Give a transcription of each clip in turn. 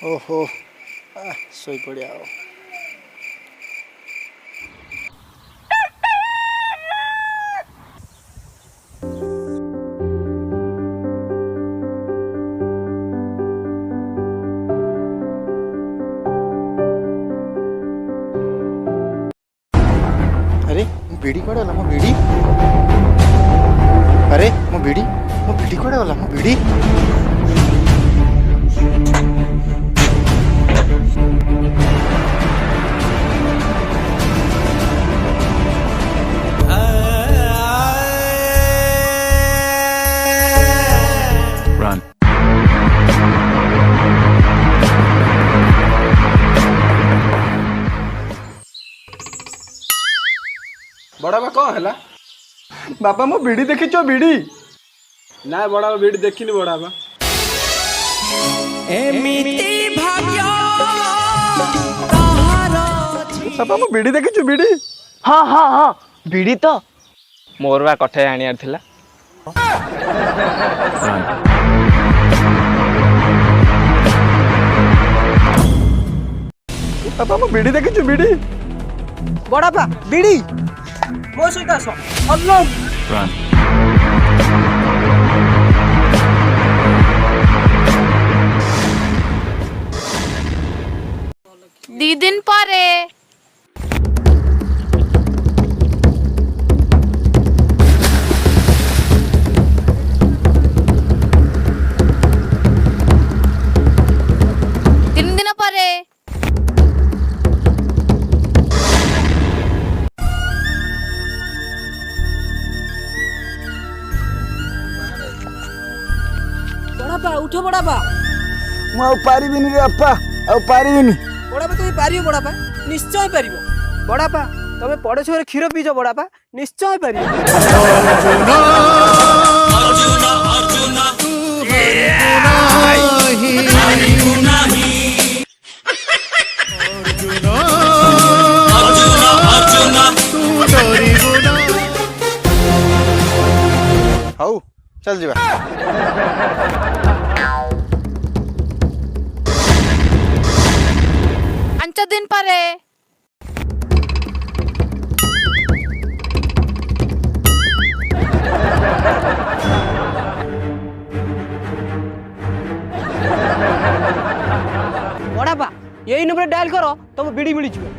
ओहो सोई पड़िया आओ। अरे मो बीड़ी कड़े वाला मो बीड़ी। अरे मो बीड़ी कड़े वाला मो बीड़ी। Run. बड़ा बा कौन है? बाबा मो बीड़ी देखी चो बीड़ी ना बड़ा बा बीड़ी देखी नहीं बड़ा बा। बाबा मो बीड़ी देखी चो बीड़ी। हाँ हाँ हाँ बीड़ी तो मोर बा कठे आनियार थिला। Run. बाबा मो बीड़ी देखी चो बीड़ी। बड़ा बा बीड़ी मो सहित आस अल्लाह Run. दी दिन परे तीन दिन परे बड़ा बा उठ बड़ा बा मु आ पारिबिनी रे अपा आ पारिबिनी। बड़ा बा तुम पारियो बड़ा बा निश्चय पारिबो बड़ा बा तमे पड़ोसी क्षीर पीछ बड़ा बा निश्चय पारियो। हऊ चल जीवा। पांच दिन परे बड़ा बा यही नंबर डायल करो तुम बीड़ी मिली जिवो।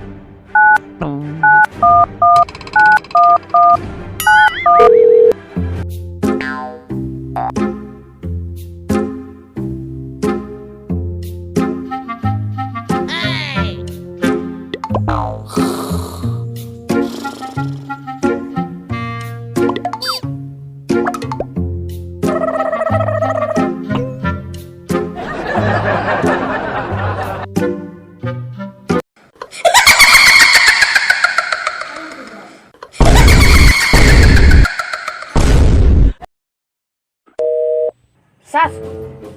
सास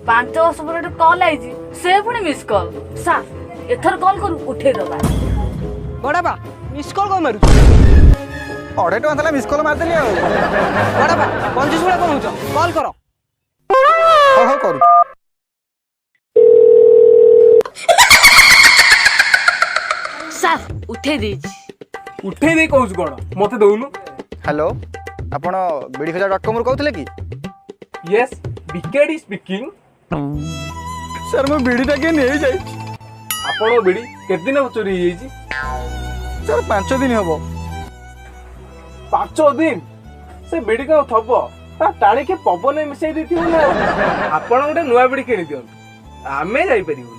5 वर्ष पर कॉल आई से पुणी मिस कॉल सास एथर कॉल करू उठे दबा। बड़ा बा मिस कॉल को मारू 2.5 टଙ୍କା थला मिस कॉल मार देली आ। बड़ा बा 25 बड़ा कोन होछ कॉल करो। हो हो करू। सास उठे दी उठे दे कहूँ कौन मत दौनु। हेलो आपण बीड़ी खजा.com ରୁ कहउतले कि? Yes wicket speaking. सर मो बीड़ीटा के नहीं जाई। आपण बीड़ी केते दिन चोरी हो जाई? सर 5 दिन हबो। 5 दिन से बीड़ी का थब टाणी के पवन मिसाई देती ना आपण गोटे नुआ बीड़ी किणी दियो आमे जाई परिबो।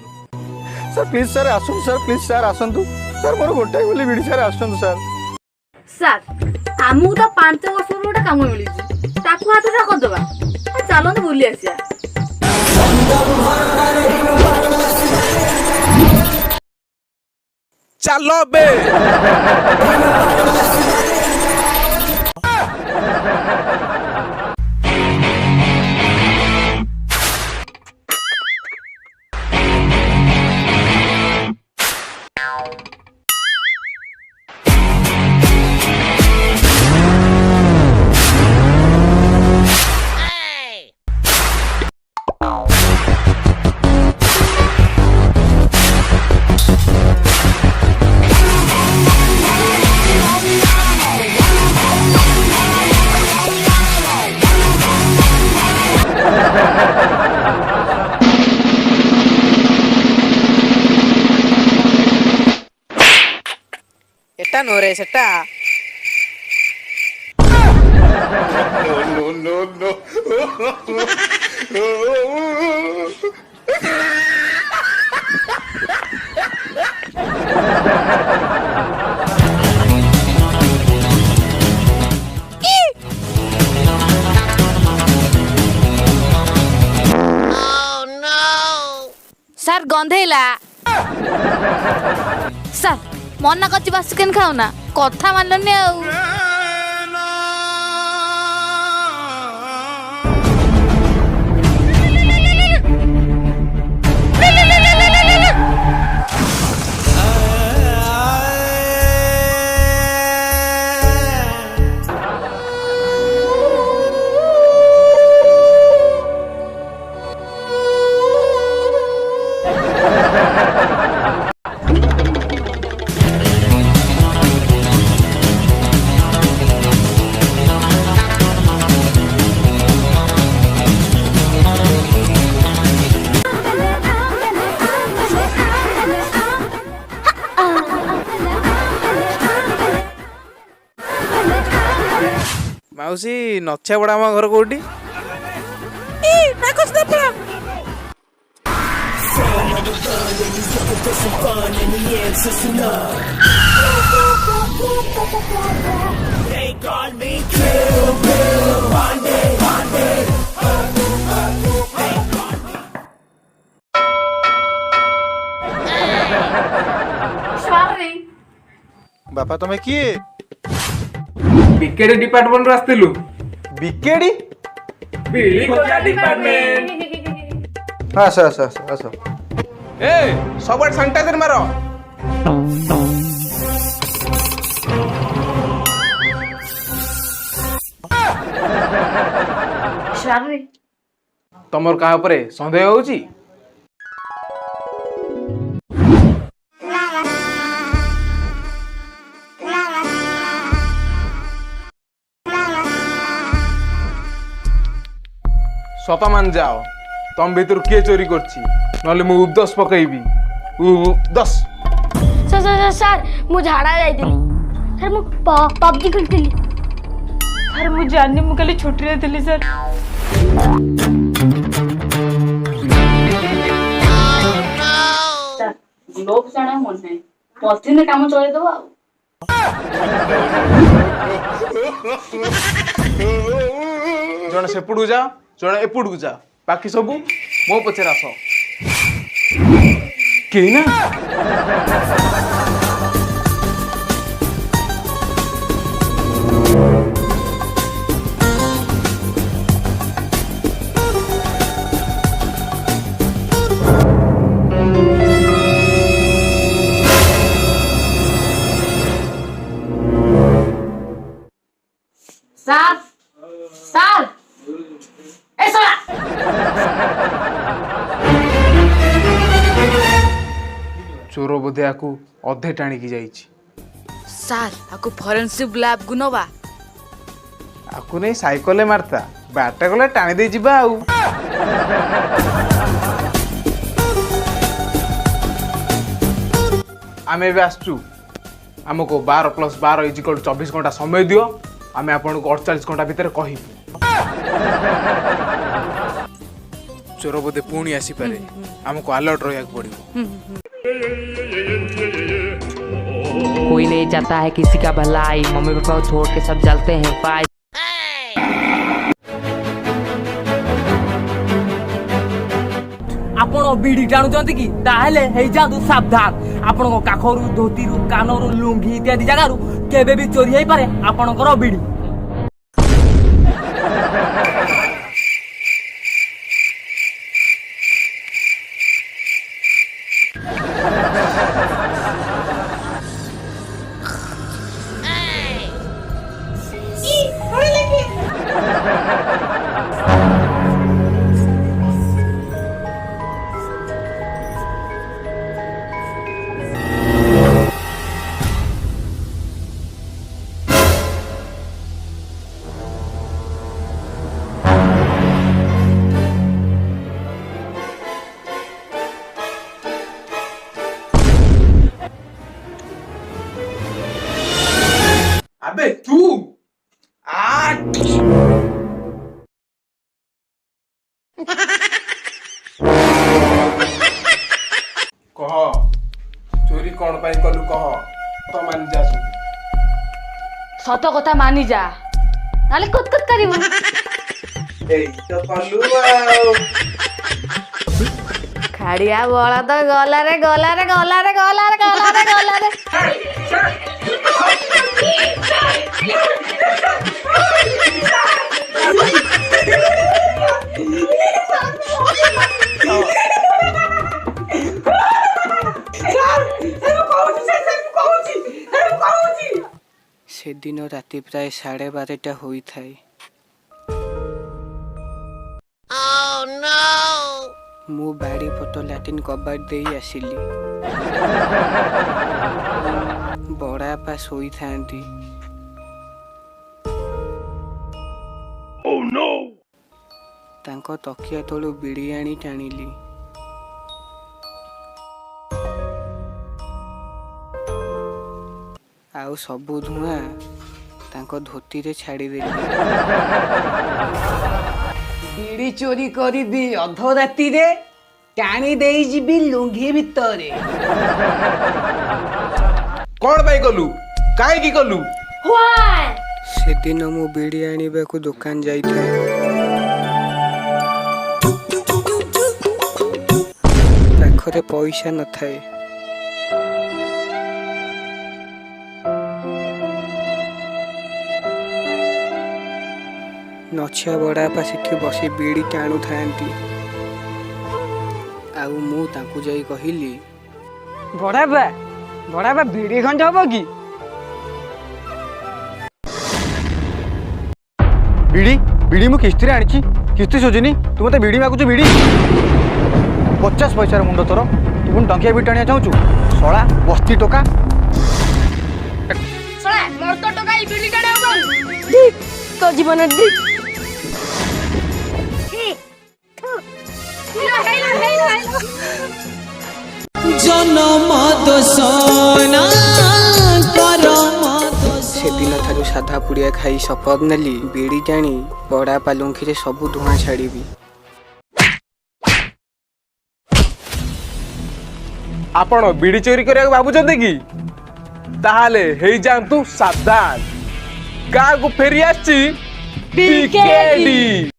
सर प्लीज सर आसुन सर प्लीज सर आसंतु सर मोर गोटाई बोली बीड़ी सर आसंतु सर। सार आमु तो 5 वर्ष पर गोटे काम मिली ताकू हाथ सा कर दबा चलो तो बुली आसिया। चलो बे ନୋରେ ସେଟା ସାର୍ ଗନ୍ଧେଇଲା। ସାର୍ ମନା କରିଛି ବାସୁ କେନ୍ ଖାଉନା, କଥା ମାନିଲନି ଆଉ। ମାଉସୀ ନଛିଆ ବଡ ଆମ ଘର କୋଉଠି? ବାପା ତମେ କିଏ? ବିକେଡି ଡିପାର୍ଟମେଣ୍ଟ ରୁ ଆସିଥିଲୁ। ବିକେଡି? ବିଡି ଖୋଜା ଡିପାର୍ଟମେଣ୍ଟ। ଆସ ଆସ ଆସ ଆସ। ଏ ସବୁଆଡେ ସାନିଟାଇଜର ମାର। ତମର କାହା ଉପରେ ସନ୍ଦେହ ହଉଛି? ସତ ମାନ ଯାଅ, ତମ ଭିତରୁ କିଏ ଚୋରି କରିଛି, ନହେଲେ ମୁଁ ଉଦସ ପକେଇବି। ଉଦସ। ସାର୍ ମୁଁ ଝାଡ଼ା ଯାଇଥିଲି। ସାର୍ ମୁଁ ପବଜି ଖେଳୁଥିଲି। ସାର୍ ମୁଁ ଜାଣିନି, ମୁଁ କାଲି ଛୁଟିରେ ଥିଲି ସାର୍। ଗ୍ଲୋଭ୍ସ ଆଣିବା ମନେ ନାହିଁ, ପଦିନେ କାମ ଚଳେଇଦବ ଆଉ। ଜଣେ ସେପଟକୁ ଯାଅ, ଜଣେ ଏପଟକୁ ଯାଅ, ବାକି ସବୁ ମୋ ପଛରେ ଆସ। କେହି ନା? ସାର୍ ସାର୍ ଏ ଶଳା ଚୋର ବୋଧେ ଆକୁ ଅଧେ ଟାଣିକି ଯାଇଛି। ସାର୍ ଆକୁ ଫରେନ୍ସିକ୍ ଲ୍ୟାବ୍ କୁ ନବା। ଆକୁ ନେଇ ସାଇକେଲରେ ମାରତା, ବ୍ୟାଟଟା ଗଲେ ଟାଣି ଦେଇ ଯିବା ଆଉ। ଆମେ ଏବେ ଆସୁଛୁ। ଆମକୁ 12+12 = 24 ଘଣ୍ଟା ସମୟ ଦିଅ, ଆମେ ଆପଣଙ୍କୁ 48 ଘଣ୍ଟା ଭିତରେ କହିବୁ। ଚୋର ବୋଧେ ପୁଣି ଆସିପାରେ, ଆମକୁ ଆଲର୍ଟ ରହିବାକୁ ପଡିବ। कोई नहीं चाहता है किसी का भलाई, मम्मी पापा को छोड़ के सब जलते हैं भाई। ଆପଣ ବିଡି ଟାଣୁଛନ୍ତି କି? ତାହେଲେ ହେଇଯାଆନ୍ତୁ ସାବଧାନ। ଆପଣଙ୍କ କାଖରୁ, ଧୋତିରୁ, କାନରୁ, ଲୁଙ୍ଗି ଇତ୍ୟାଦି ଜାଗାରୁ କେବେ ବି ଚୋରି ହେଇପାରେ ଆପଣଙ୍କର ବିଡି। କହ ଚୋରି କଣ ପାଇଁ କଲୁ କହ ତ ମାନି ଯା ସବୁ। ସତ କଥା ମାନି ଯା ନହେଲେ କୁତକୁତ କରିବୁ। ଏଇ ତ କଲୁ ଆଉ। ଖାଡିଆ ବଳଦ ଗଲାରେ ଗଲାରେ ଗଲାରେ ଗଲାରେ ଗଲାରେ ଗଲାରେ। ସେଦିନ ରାତି ପ୍ରାୟ 12:30 ହୋଇଥାଏ। ମୁଁ ବାଡ଼ି ପଟ ଲାଟିନ୍ କବାଟ ଦେଇ ଆସିଲି। ବଡ଼ବାପା ଶୋଇଥାନ୍ତି। ତାଙ୍କ ତକିଆ ତଳୁ ବିଡ଼ି ଆଣି ଟାଣିଲି। ଆଉ ସବୁ ଧୂଆଁ ତାଙ୍କ ଧୋତିରେ ଛାଡ଼ିଦେଲି। ବିଡ଼ି ଚୋରି କରିବି ଅଧରାତିରେ, ଟାଣି ଦେଇଯିବି ଲୁଙ୍ଗି ଭିତରେ। କଣ ପାଇଁ କଲୁ କାହିଁକି କଲୁ? ସେଦିନ ମୁଁ ବିଡ଼ି ଆଣିବାକୁ ଦୋକାନ ଯାଇଥାଏ। ପାଖରେ ପଇସା ନଥାଏ। ନଛିଆ ବଡ଼ବାପା ସେଠି ବସି ବିଡ଼ି ଟାଣୁଥାନ୍ତି। ଆଉ ମୁଁ ତାଙ୍କୁ ଯାଇ କହିଲି, ବଡ଼ାବା ବିଡ଼ି ଖଣ୍ଡେ ହବ କି? ବିଡ଼ି ବିଡ଼ି ମୁଁ କିସ୍ତିରେ ଆଣିଛି, କିସ୍ତି ସୁଝିନି, ତୁ ମତେ ବିଡ଼ି ମାଗୁଛୁ? ବିଡ଼ି 50 ପଇସାର ମୁଣ୍ଡ ତୋର, ତୁ ପୁଣି ଟଙ୍କିଆ ବିଡ଼ି ଟାଣିବା ଚାହୁଁଛୁ? ଶଳା ବସ୍ତି ଟୋକା। ଶଳା ମୋର ତ ଟଙ୍କା ଏଇ ବିଡ଼ି ଟାଣିବାକୁ ପାଉନି। ଠିକ୍ ତୋ ଜୀବନ ଠିକ୍। ସେଦିନ ଠାରୁ ସାଧା ପୁଡ଼ିଆ ଖାଇ ଶପଥ ନେଲି, ବିଡ଼ି ଟାଣି ବଡ଼ବାପା ଲୁଙ୍ଖିରେ ସବୁ ଧୂଆଁ ଛାଡ଼ିବି। ଆପଣ ବିଡ଼ି ଚୋରି କରିବାକୁ ଭାବୁଛନ୍ତି କି? ତାହେଲେ ହେଇଯାଆନ୍ତୁ ସାବଧାନ। ଗାଁକୁ ଫେରି ଆସିଛି ବିକେଡି।